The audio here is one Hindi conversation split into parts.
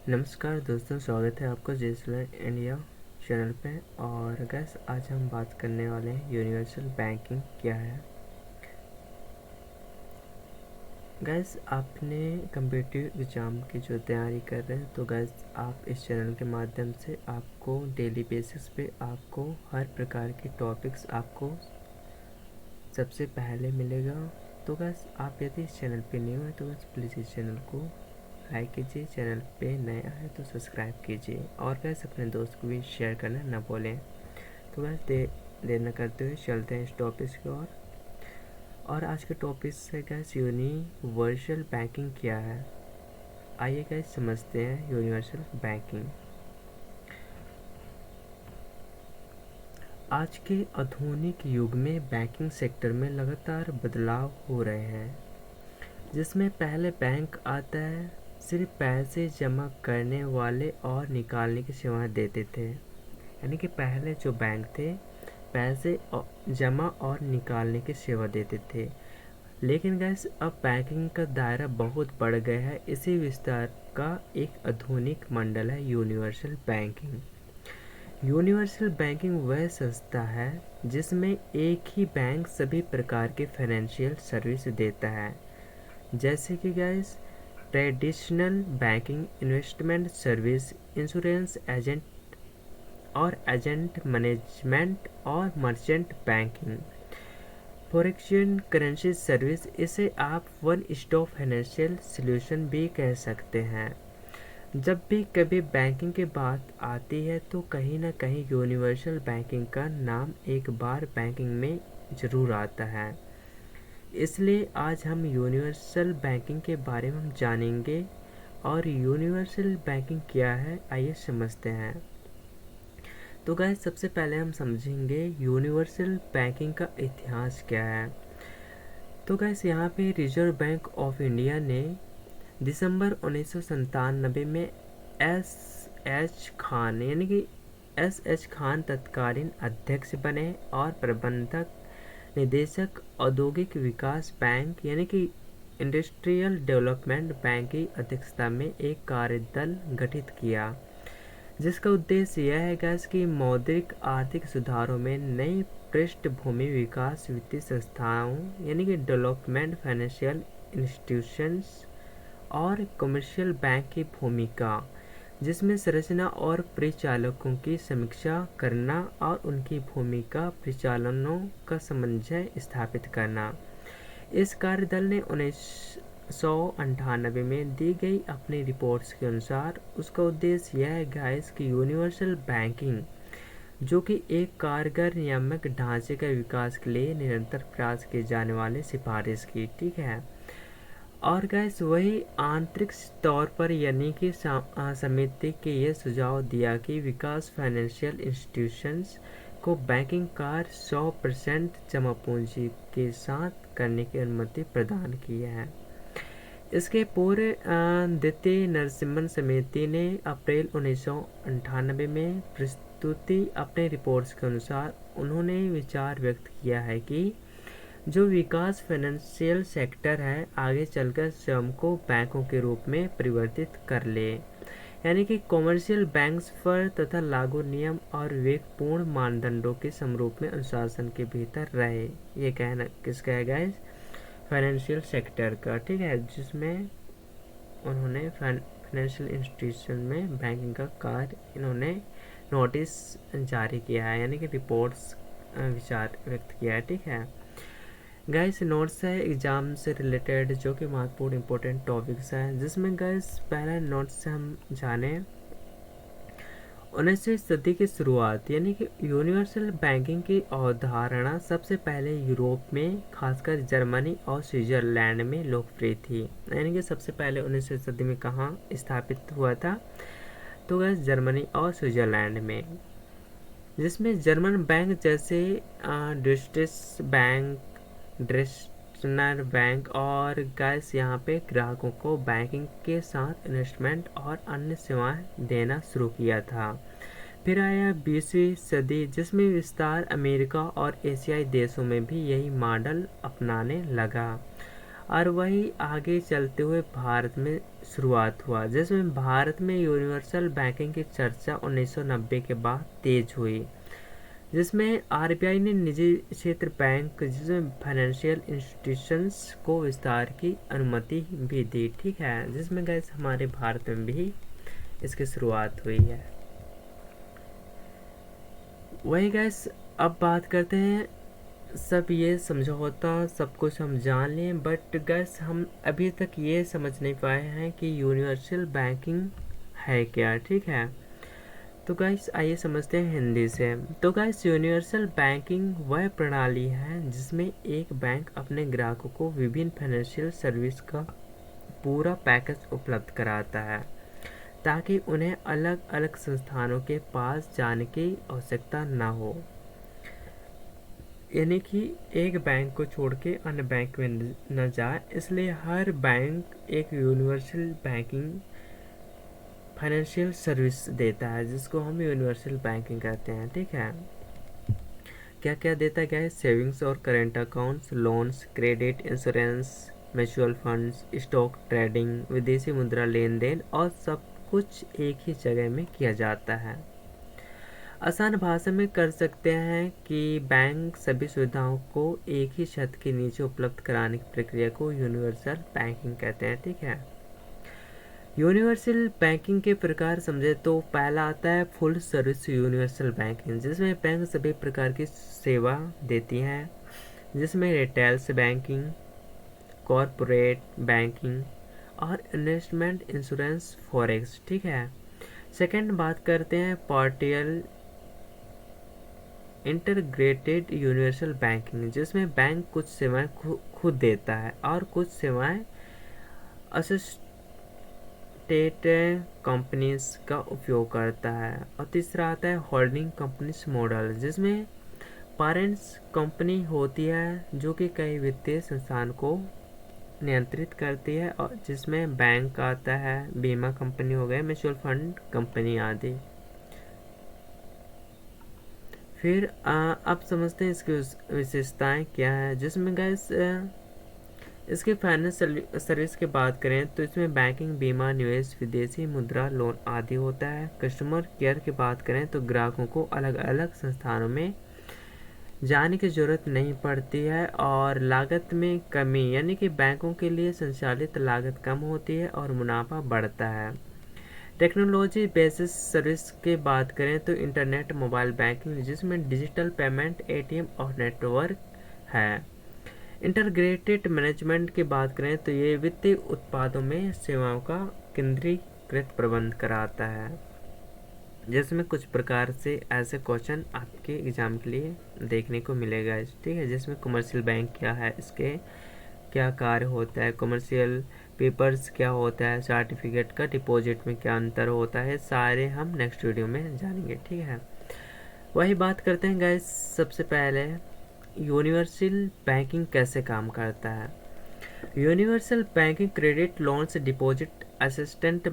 नमस्कार दोस्तों, स्वागत है आपका जेसलर इंडिया चैनल पे। और गैस आज हम बात करने वाले हैं यूनिवर्सल बैंकिंग क्या है। गैस आपने कम्पिटिटिव एग्ज़ाम की जो तैयारी कर रहे हैं तो गैस आप इस चैनल के माध्यम से आपको डेली बेसिस पे आपको हर प्रकार के टॉपिक्स आपको सबसे पहले मिलेगा। तो गैस आप यदि इस चैनल पे न्यू है तो गैस प्लीज़ इस चैनल को लाइक कीजिए, चैनल पे नया है तो सब्सक्राइब कीजिए और गैस अपने दोस्त को भी शेयर करना ना भूलें। तो गैस देर न करते हुए चलते हैं इस टॉपिक की ओर। और आज के टॉपिक है गैस यूनिवर्सल बैंकिंग क्या है। आइए गैस समझते हैं यूनिवर्सल बैंकिंग। आज के आधुनिक युग में बैंकिंग सेक्टर में लगातार बदलाव हो रहे हैं, जिसमें पहले बैंक आता है सिर्फ पैसे जमा करने वाले और निकालने की सेवाएं देते थे। यानी कि पहले जो बैंक थे पैसे जमा और निकालने की सेवा देते थे, लेकिन गैस अब बैंकिंग का दायरा बहुत बढ़ गया है। इसी विस्तार का एक आधुनिक मॉडल है यूनिवर्सल बैंकिंग। यूनिवर्सल बैंकिंग वह संस्था है जिसमें एक ही बैंक सभी प्रकार के फाइनेंशियल सर्विस देता है, जैसे कि gas traditional banking, investment service, insurance agent और एजेंट मैनेजमेंट और मर्चेंट बैंकिंग, फॉरेक्न करेंसी सर्विस। इसे आप वन स्टॉप फाइनेंशियल सॉल्यूशन भी कह सकते हैं। जब भी कभी बैंकिंग की बात आती है तो कहीं ना कहीं यूनिवर्सल बैंकिंग का नाम एक बार बैंकिंग में ज़रूर आता है। इसलिए आज हम यूनिवर्सल बैंकिंग के बारे में जानेंगे। और यूनिवर्सल बैंकिंग क्या है आइए समझते हैं। तो गाइस सबसे पहले हम समझेंगे यूनिवर्सल बैंकिंग का इतिहास क्या है। तो गाइस यहाँ पे रिजर्व बैंक ऑफ इंडिया ने दिसंबर 1997 में एस एच खान यानी कि एस एच खान तत्कालीन अध्यक्ष बने और प्रबंधक निदेशक औद्योगिक विकास बैंक यानी कि इंडस्ट्रियल डेवलपमेंट बैंक की अध्यक्षता में एक कार्यदल गठित किया, जिसका उद्देश्य यह है गैस कि मौद्रिक आर्थिक सुधारों में नई पृष्ठभूमि विकास वित्तीय संस्थाओं यानी कि डेवलपमेंट फाइनेंशियल इंस्टीट्यूशंस और कमर्शियल बैंक की भूमिका, जिसमें संरचना और परिचालकों की समीक्षा करना और उनकी भूमिका परिचालनों का समन्वय स्थापित करना। इस कार्यदल ने 1998 में दी गई अपनी रिपोर्ट्स के अनुसार उसका उद्देश्य यह है गाइस कि यूनिवर्सल बैंकिंग, जो कि एक कारगर नियामक ढांचे का विकास के लिए निरंतर प्रयास किए जाने वाले सिफारिश की, ठीक है। और गैस वही आंतरिक तौर पर यानी कि समिति के ये सुझाव दिया कि विकास फाइनेंशियल इंस्टीट्यूशंस को बैंकिंग कार्य 100% जमा पूंजी के साथ करने की अनुमति प्रदान की है। इसके पूरे द्वितीय नरसिम्हन समिति ने अप्रैल 1998 में प्रस्तुति अपने रिपोर्ट्स के अनुसार उन्होंने विचार व्यक्त किया है कि जो विकास फाइनेंशियल सेक्टर है आगे चलकर स्वयं को बैंकों के रूप में परिवर्तित कर ले, यानी कि कॉमर्शियल बैंक्स पर तथा लागू नियम और विवेकपूर्ण मानदंडों के समरूप में अनुशासन के भीतर रहे। ये कहना किसका है गाइस? फाइनेंशियल सेक्टर का, ठीक है, जिसमें उन्होंने फाइनेंशियल इंस्टीट्यूशन में बैंकिंग का कार्य इन्होंने नोटिस जारी किया है, यानी कि रिपोर्ट्स विचार व्यक्त किया है, ठीक है। गाइस नोट्स है एग्जाम से रिलेटेड जो कि महत्वपूर्ण इंपॉर्टेंट टॉपिक्स हैं, जिसमें गाइस पहला नोट्स से हम जाने 19वीं सदी की शुरुआत यानी कि यूनिवर्सल बैंकिंग की अवधारणा सबसे पहले यूरोप में खासकर जर्मनी और स्विट्जरलैंड में लोकप्रिय थी। यानी कि सबसे पहले 19वीं सदी में कहाँ स्थापित हुआ था? तो गाइस जर्मनी और स्विट्जरलैंड में, जिसमें जर्मन बैंक जैसे ड्यूटेश बैंक, ड्रेसनर बैंक और गैस यहाँ पे ग्राहकों को बैंकिंग के साथ इन्वेस्टमेंट और अन्य सेवाएं देना शुरू किया था। फिर आया 20वीं सदी, जिसमें विस्तार अमेरिका और एशियाई देशों में भी यही मॉडल अपनाने लगा। और वही आगे चलते हुए भारत में शुरुआत हुआ, जिसमें भारत में यूनिवर्सल बैंकिंग की चर्चा 1990 के बाद तेज हुई, जिसमें आरबीआई ने निजी क्षेत्र बैंक जिसमें फाइनेंशियल इंस्टीट्यूशंस को विस्तार की अनुमति भी दी। ठीक है, जिसमें गैस हमारे भारत में भी इसकी शुरुआत हुई है। वही गैस अब बात करते हैं, सब ये समझौता सब कुछ हम जान लें, बट गैस हम अभी तक ये समझ नहीं पाए हैं कि यूनिवर्सल बैंकिंग है क्या। ठीक है, तो गैस आइए समझते हैं हिंदी से। तो गैस यूनिवर्सल बैंकिंग वह प्रणाली है जिसमें एक बैंक अपने ग्राहकों को विभिन्न फाइनेंशियल सर्विस का पूरा पैकेज उपलब्ध कराता है, ताकि उन्हें अलग अलग संस्थानों के पास जाने की आवश्यकता न हो, यानी कि एक बैंक को छोड़ के अन्य बैंक में न जाए। इसलिए हर बैंक एक यूनिवर्सल बैंकिंग फाइनेंशियल सर्विस देता है, जिसको हम यूनिवर्सल बैंकिंग कहते हैं। ठीक है, क्या क्या देता क्या है? सेविंग्स और current accounts, loans, credit, insurance, mutual funds, stock trading, विदेशी मुद्रा लेन देन, और सब कुछ एक ही जगह में किया जाता है। आसान भाषा में कर सकते हैं कि बैंक सभी सुविधाओं को एक ही छत के नीचे उपलब्ध कराने की प्रक्रिया को यूनिवर्सल बैंकिंग कहते हैं। ठीक है, यूनिवर्सल बैंकिंग के प्रकार समझे तो पहला आता है फुल सर्विस यूनिवर्सल बैंकिंग, जिसमें बैंक सभी प्रकार की सेवा देती हैं, जिसमें रिटेल्स बैंकिंग, कॉरपोरेट बैंकिंग और इन्वेस्टमेंट, इंश्योरेंस, फॉरेक्स। ठीक है, सेकंड बात करते हैं पार्शियल इंटीग्रेटेड यूनिवर्सल बैंकिंग, जिसमें बैंक कुछ सेवाएं खुद देता है और कुछ सेवाएं असिस्टेड कंपनीज का उपयोग करता है। और तीसरा आता है होल्डिंग कंपनीज मॉडल, जिसमें पेरेंट्स कंपनी होती है जो कि कई वित्तीय संस्थान को नियंत्रित करती है, और जिसमें बैंक आता है, बीमा कंपनी हो गए, म्यूचुअल फंड कंपनी आदि। फिर अब समझते हैं इसकी विशेषताएं क्या है, जिसमें गैस इसके फाइनेंस सर्विस की बात करें तो इसमें बैंकिंग, बीमा, निवेश, विदेशी मुद्रा लोन आदि होता है। कस्टमर केयर की बात करें तो ग्राहकों को अलग अलग संस्थानों में जाने की ज़रूरत नहीं पड़ती है, और लागत में कमी, यानी कि बैंकों के लिए संचालित लागत कम होती है और मुनाफा बढ़ता है। टेक्नोलॉजी बेसिस सर्विस की बात करें तो इंटरनेट, मोबाइल बैंकिंग, जिसमें डिजिटल पेमेंट, एटीएम और नेटवर्क है। इंटीग्रेटेड मैनेजमेंट की बात करें तो ये वित्तीय उत्पादों में सेवाओं का केंद्रीकृत प्रबंध कराता है, जिसमें कुछ प्रकार से ऐसे क्वेश्चन आपके एग्जाम के लिए देखने को मिलेगा। ठीक है, जिसमें कमर्शियल बैंक क्या है, इसके क्या कार्य होता है, कमर्शियल पेपर्स क्या होता है, सर्टिफिकेट का डिपॉजिट में क्या अंतर होता है, सारे हम नेक्स्ट वीडियो में जानेंगे। ठीक है, वही बात करते हैं गाइस। सबसे पहले यूनिवर्सल बैंकिंग कैसे काम करता है। Universal banking credit, loans, deposit, assistant,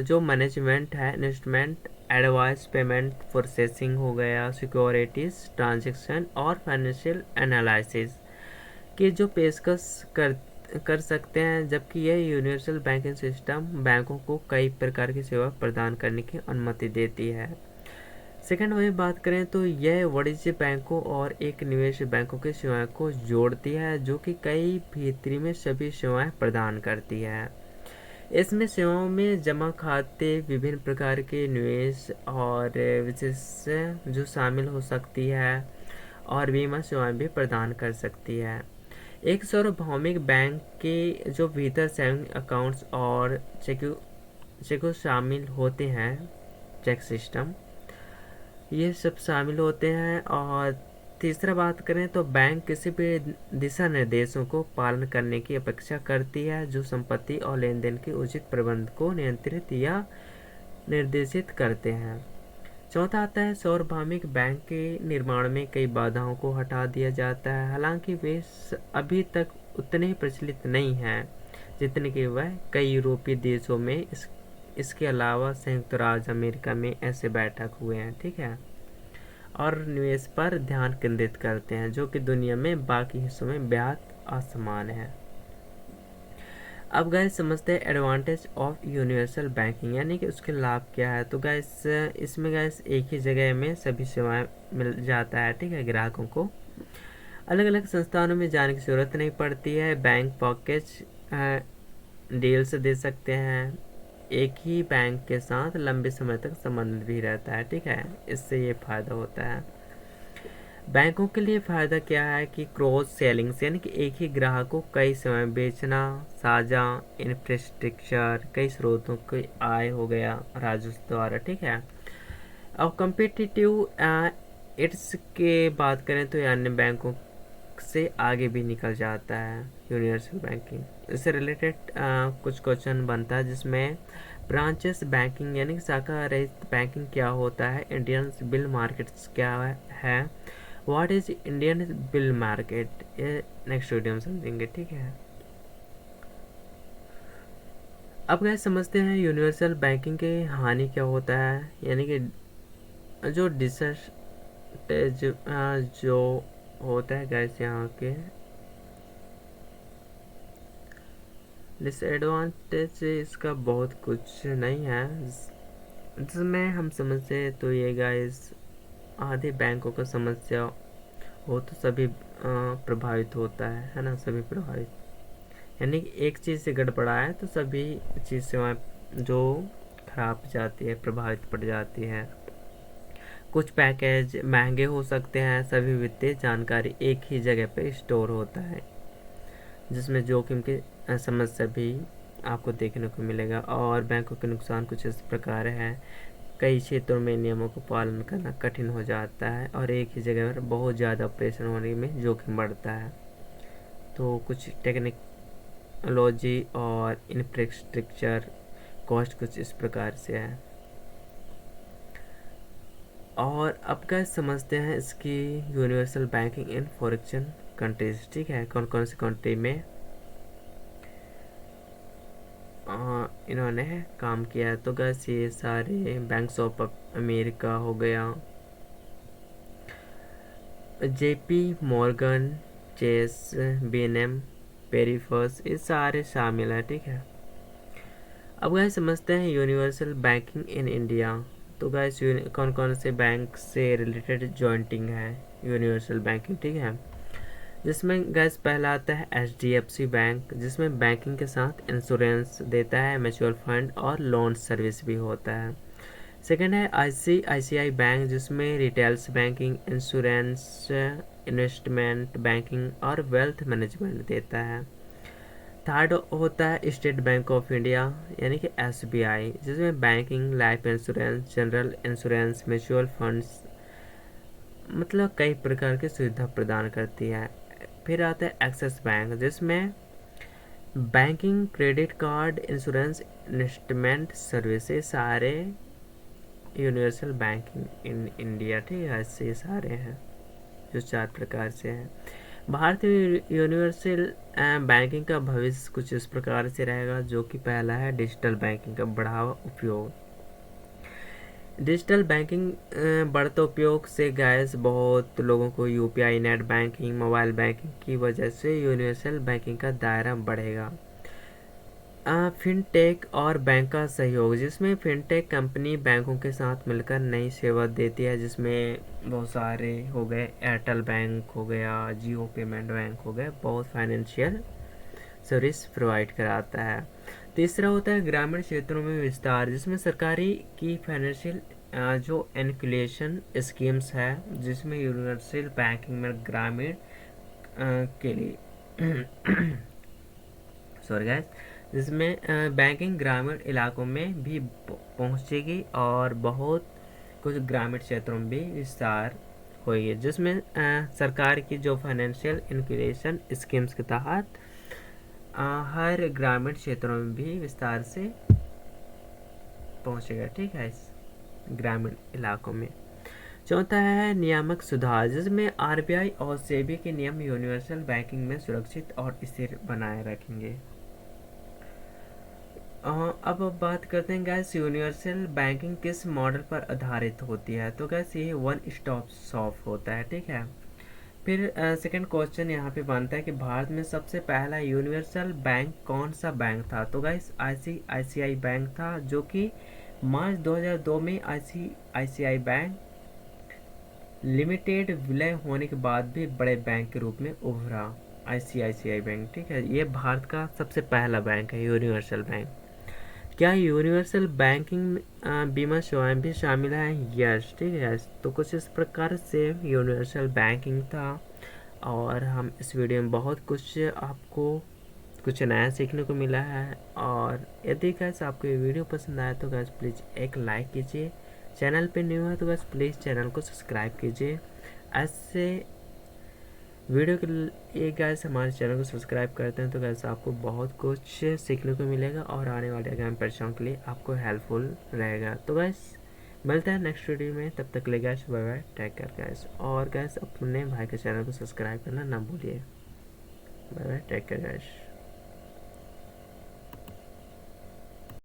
जो मैनेजमेंट है, इन्वेस्टमेंट, एडवाइस, पेमेंट प्रोसेसिंग हो गया, सिक्योरिटीज, ट्रांजैक्शन और फाइनेंशियल एनालिसिस की जो पेशकश कर सकते हैं, जबकि यह यूनिवर्सल बैंकिंग सिस्टम बैंकों को कई प्रकार की सेवा प्रदान करने की अनुमति देती है। सेकंड वही बात करें तो यह वाणिज्य बैंकों और एक निवेश बैंकों की सेवाओं को जोड़ती है, जो कि कई भीतरी में सभी सेवाएं प्रदान करती है। इसमें सेवाओं में जमा खाते, विभिन्न प्रकार के निवेश और विशेष जो शामिल हो सकती है, और बीमा सेवाएं भी प्रदान कर सकती है। एक सार्वभौमिक बैंक के जो भीतर सेविंग अकाउंट्स और चेकों शामिल होते हैं, चेक सिस्टम, ये सब शामिल होते हैं। और तीसरा बात करें तो बैंक किसी भी दिशा निर्देशों को पालन करने की अपेक्षा करती है, जो संपत्ति और लेन देन के उचित प्रबंध को नियंत्रित या निर्देशित करते हैं। चौथा आता है सार्वभौमिक बैंक के निर्माण में कई बाधाओं को हटा दिया जाता है, हालांकि वे अभी तक उतने प्रचलित नहीं हैं जितने कि वह कई यूरोपीय देशों में। इसके अलावा संयुक्त राज्य अमेरिका में ऐसे बैठक हुए हैं। ठीक है, और निवेश पर ध्यान केंद्रित करते हैं, जो कि दुनिया में बाकी हिस्सों में बेहद असमान है। अब गाइस समझते हैं एडवांटेज ऑफ यूनिवर्सल बैंकिंग, यानी कि उसके लाभ क्या है। तो गाइस इसमें गाइस एक ही जगह में सभी सेवाएं मिल जाता है, ठीक है। ग्राहकों को अलग अलग संस्थानों में जाने की ज़रूरत नहीं पड़ती है। बैंक पॉकेज डील्स दे सकते हैं। एक ही बैंक के साथ लंबे समय तक संबंध भी रहता है, ठीक है। इससे ये फ़ायदा होता है। बैंकों के लिए फ़ायदा क्या है कि क्रॉस सेलिंग से, यानी कि एक ही ग्राहक को कई समय बेचना, साझा इंफ्रास्ट्रक्चर, कई स्रोतों की आय हो गया राजस्व द्वारा, ठीक है। अब कम्पिटिटिव इट्स के बात करें तो ये अन्य बैंकों से आगे भी निकल जाता है यूनिवर्सल बैंकिंग। इससे रिलेटेड कुछ क्वेश्चन बनता है जिसमें ब्रांचेस बैंकिंग यानी कि शाखा रहित बैंकिंग क्या होता है, इंडियन बिल मार्केट्स क्या है, what is Indian bill market, ये नेक्स्ट वीडियो में समझेंगे, ठीक है। अब गैस समझते हैं यूनिवर्सल बैंकिंग के हानि क्या होता है, यानी कि जो डिसएडवांटेज जो होता है गैस, यहाँ के डिसएडवांटेज इसका बहुत कुछ नहीं है। जिसमें हम समझते तो ये गाइस आधे बैंकों का समस्या हो तो सभी प्रभावित होता है ना, सभी प्रभावित, यानी कि एक चीज़ से गड़बड़ा है तो सभी चीज़ से वहाँ जो खराब जाती है, प्रभावित पड़ जाती है। कुछ पैकेज महंगे हो सकते हैं। सभी वित्तीय जानकारी एक ही जगह पर स्टोर होता है, जिसमें जोखिम की समस्या भी आपको देखने को मिलेगा। और बैंकों के नुकसान कुछ इस प्रकार है, कई क्षेत्रों में नियमों को पालन करना कठिन हो जाता है और एक ही जगह पर बहुत ज़्यादा ऑपरेशन होने में जोखिम बढ़ता है। तो कुछ टेक्नोलॉजी और इंफ्रास्ट्रक्चर कॉस्ट कुछ इस प्रकार से है। और अब क्या समझते हैं इसकी universal banking in foreign countries, ठीक है। कौन कौन सी कंट्री में इन्होंने काम किया है। तो गैस ये सारे बैंक्स ऑफ अमेरिका हो गया, जेपी मॉर्गन, चेस, बीएनएम पेरिफर्स, ये सारे शामिल हैं, ठीक है। अब गैस समझते हैं यूनिवर्सल बैंकिंग इन इंडिया। तो गैस कौन कौन से बैंक से रिलेटेड जॉइंटिंग है यूनिवर्सल बैंकिंग, ठीक है। जिसमें गैस पहला आता है HDFC बैंक, जिसमें बैंकिंग के साथ इंश्योरेंस देता है, म्यूचुअल फंड और लोन सर्विस भी होता है। सेकेंड है ICICI बैंक, जिसमें retails banking, insurance, investment banking और वेल्थ मैनेजमेंट देता है। थर्ड होता है स्टेट बैंक ऑफ इंडिया यानी कि SBI, जिसमें banking, life insurance, general insurance, mutual funds, मतलब कई प्रकार की सुविधा प्रदान करती है। फिर आता है एक्सिस बैंक, जिसमें banking, credit card, insurance, investment services, सारे यूनिवर्सल बैंकिंग इन इंडिया, ठीक है। ऐसे सारे हैं जो 4 प्रकार से हैं। भारतीय यूनिवर्सल बैंकिंग का भविष्य कुछ इस प्रकार से रहेगा, जो कि पहला है डिजिटल बैंकिंग का बढ़ावा उपयोग। डिजिटल बैंकिंग बढ़ते उपयोग से गैस बहुत लोगों को UPI, net banking, mobile banking की वजह से यूनिवर्सल बैंकिंग का दायरा बढ़ेगा। फिनटेक और बैंक का सहयोग, जिसमें फिनटेक कंपनी बैंकों के साथ मिलकर नई सेवा देती है, जिसमें बहुत सारे हो गए, एयरटेल बैंक हो गया, जियो पेमेंट बैंक हो गया, बहुत फाइनेंशियल सर्विस प्रोवाइड कराता है। तीसरा होता है ग्रामीण क्षेत्रों में विस्तार, जिसमें सरकारी की फाइनेंशियल जो इनक्यूलेशन स्कीम्स है, जिसमें यूनिवर्सल बैंकिंग में ग्रामीण के लिए सॉरी गैस, जिसमें बैंकिंग ग्रामीण इलाकों में भी पहुंचेगी और बहुत कुछ ग्रामीण क्षेत्रों में भी विस्तार होगी, जिसमें सरकार की जो फाइनेंशियल इंक्यूलेशन स्कीम्स के तहत हर ग्रामीण क्षेत्रों में भी विस्तार से पहुंचेगा, ठीक है, इस ग्रामीण इलाकों में। चौथा है नियामक सुधार, जिसमें RBI और सेबी के नियम यूनिवर्सल बैंकिंग में सुरक्षित और स्थिर बनाए रखेंगे। अब बात करते हैं गैस यूनिवर्सल बैंकिंग किस मॉडल पर आधारित होती है। तो गैस ये वन स्टॉप शॉप होता है, ठीक है। फिर सेकंड क्वेश्चन यहाँ पे बनता है कि भारत में सबसे पहला यूनिवर्सल बैंक कौन सा बैंक था? तो गाइस आईसीआईसीआई बैंक था, जो कि मार्च 2002 में आईसीआईसीआई बैंक लिमिटेड विलय होने के बाद भी बड़े बैंक के रूप में उभरा। आईसीआईसीआई बैंक, ठीक है, ये भारत का सबसे पहला बैंक है, यूनिवर्सल बैंक। क्या यूनिवर्सल बैंकिंग बीमा सेवाएं भी शामिल है? यस, ठीक है। तो कुछ इस प्रकार से यूनिवर्सल बैंकिंग था, और हम इस वीडियो में बहुत कुछ आपको कुछ नया सीखने को मिला है। और यदि गैस आपको ये वीडियो पसंद आया तो गैस प्लीज़ एक लाइक कीजिए, चैनल पे न्यू है तो गैस प्लीज़ चैनल को सब्सक्राइब कीजिए। ऐसे वीडियो के लिए गैस हमारे चैनल को सब्सक्राइब करते हैं तो गैस आपको बहुत कुछ सीखने को मिलेगा, और आने वाले एग्जाम परीक्षाओं के लिए आपको हेल्पफुल रहेगा। तो गैस मिलता है नेक्स्ट वीडियो में, तब तक के लिए guys bye bye, take care guys. और गैस अपने भाई के चैनल को सब्सक्राइब करना ना भूलिए। Bye bye, take care gas.